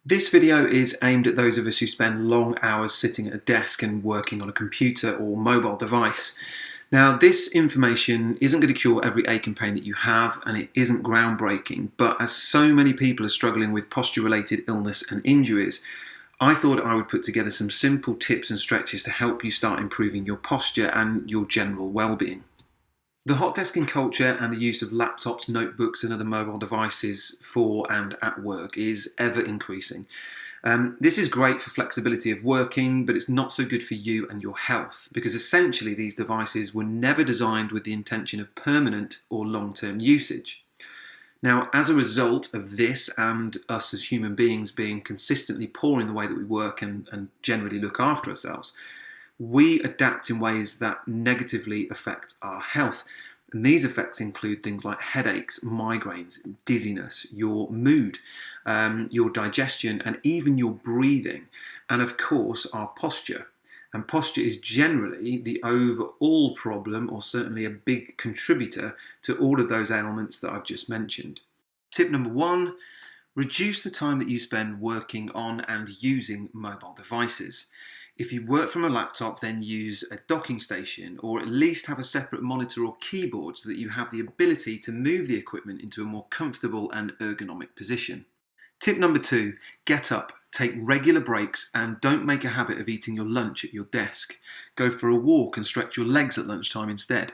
This video is aimed at those of us who spend long hours sitting at a desk and working on a computer or mobile device. Now, this information isn't going to cure every ache and pain that you have, and it isn't groundbreaking, but as so many people are struggling with posture-related illness and injuries, I thought I would put together some simple tips and stretches to help you start improving your posture and your general well-being. The hot desking culture and the use of laptops, notebooks and other mobile devices for and at work is ever increasing. This is great for flexibility of working, but it's not so good for you and your health, because essentially these devices were never designed with the intention of permanent or long-term usage. Now, as a result of this and us as human beings being consistently poor in the way that we work and generally look after ourselves, we adapt in ways that negatively affect our health. And these effects include things like headaches, migraines, dizziness, your mood, your digestion, and even your breathing, and of course our posture. And posture is generally the overall problem, or certainly a big contributor to all of those ailments that I've just mentioned. Tip number 1, reduce the time that you spend working on and using mobile devices. If you work from a laptop, then use a docking station, or at least have a separate monitor or keyboard so that you have the ability to move the equipment into a more comfortable and ergonomic position. Tip number 2, get up, take regular breaks, and don't make a habit of eating your lunch at your desk. Go for a walk and stretch your legs at lunchtime instead.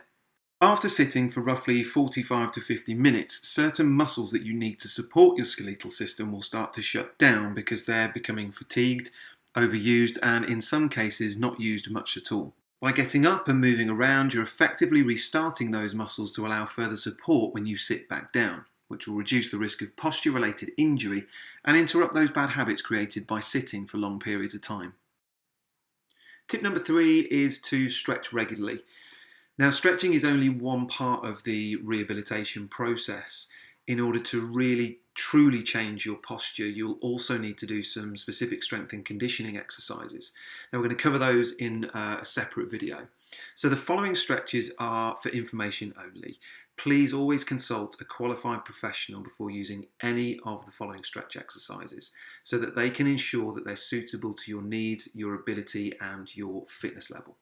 After sitting for roughly 45 to 50 minutes, certain muscles that you need to support your skeletal system will start to shut down because they're becoming fatigued, overused, and in some cases not used much at all. By getting up and moving around, you're effectively restarting those muscles to allow further support when you sit back down, which will reduce the risk of posture-related injury and interrupt those bad habits created by sitting for long periods of time. Tip number 3 is to stretch regularly. Now, stretching is only one part of the rehabilitation process. In order to really truly change your posture, you'll also need to do some specific strength and conditioning exercises. Now, we're going to cover those in a separate video. So the following stretches are for information only. Please always consult a qualified professional before using any of the following stretch exercises so that they can ensure that they're suitable to your needs, your ability and your fitness level.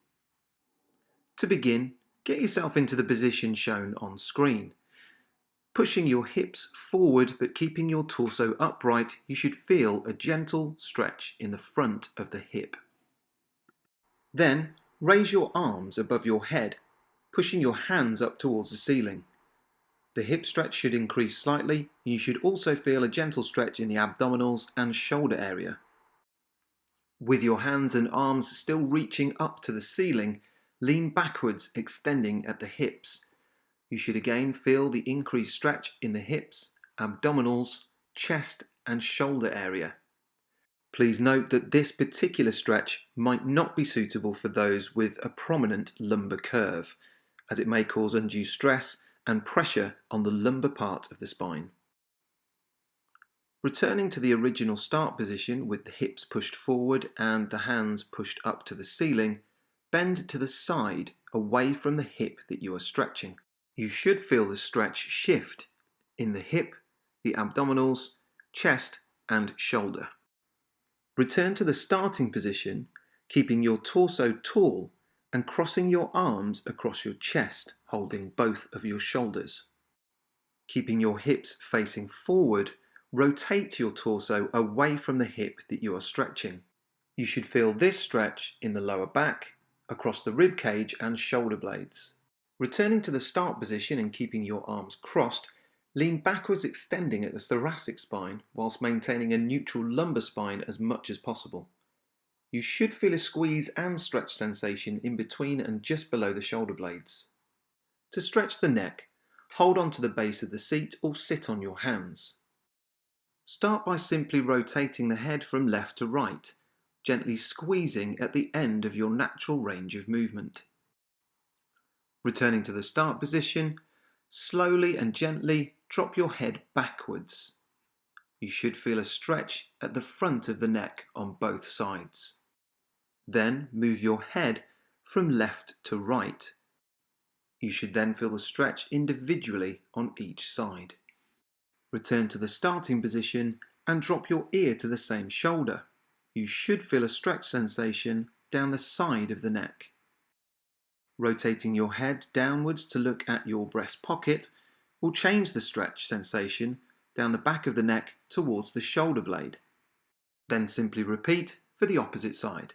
To begin, get yourself into the position shown on screen. Pushing your hips forward but keeping your torso upright, you should feel a gentle stretch in the front of the hip. Then, raise your arms above your head, pushing your hands up towards the ceiling. The hip stretch should increase slightly, and you should also feel a gentle stretch in the abdominals and shoulder area. With your hands and arms still reaching up to the ceiling, lean backwards, extending at the hips. You should again feel the increased stretch in the hips, abdominals, chest and shoulder area. Please note that this particular stretch might not be suitable for those with a prominent lumbar curve, as it may cause undue stress and pressure on the lumbar part of the spine. Returning to the original start position with the hips pushed forward and the hands pushed up to the ceiling, bend to the side away from the hip that you are stretching. You should feel the stretch shift in the hip, the abdominals, chest and shoulder. Return to the starting position, keeping your torso tall and crossing your arms across your chest, holding both of your shoulders. Keeping your hips facing forward, rotate your torso away from the hip that you are stretching. You should feel this stretch in the lower back, across the rib cage and shoulder blades. Returning to the start position and keeping your arms crossed, lean backwards, extending at the thoracic spine whilst maintaining a neutral lumbar spine as much as possible. You should feel a squeeze and stretch sensation in between and just below the shoulder blades. To stretch the neck, hold on to the base of the seat or sit on your hands. Start by simply rotating the head from left to right, gently squeezing at the end of your natural range of movement. Returning to the start position, slowly and gently drop your head backwards. You should feel a stretch at the front of the neck on both sides. Then move your head from left to right. You should then feel the stretch individually on each side. Return to the starting position and drop your ear to the same shoulder. You should feel a stretch sensation down the side of the neck. Rotating your head downwards to look at your breast pocket will change the stretch sensation down the back of the neck towards the shoulder blade. Then simply repeat for the opposite side.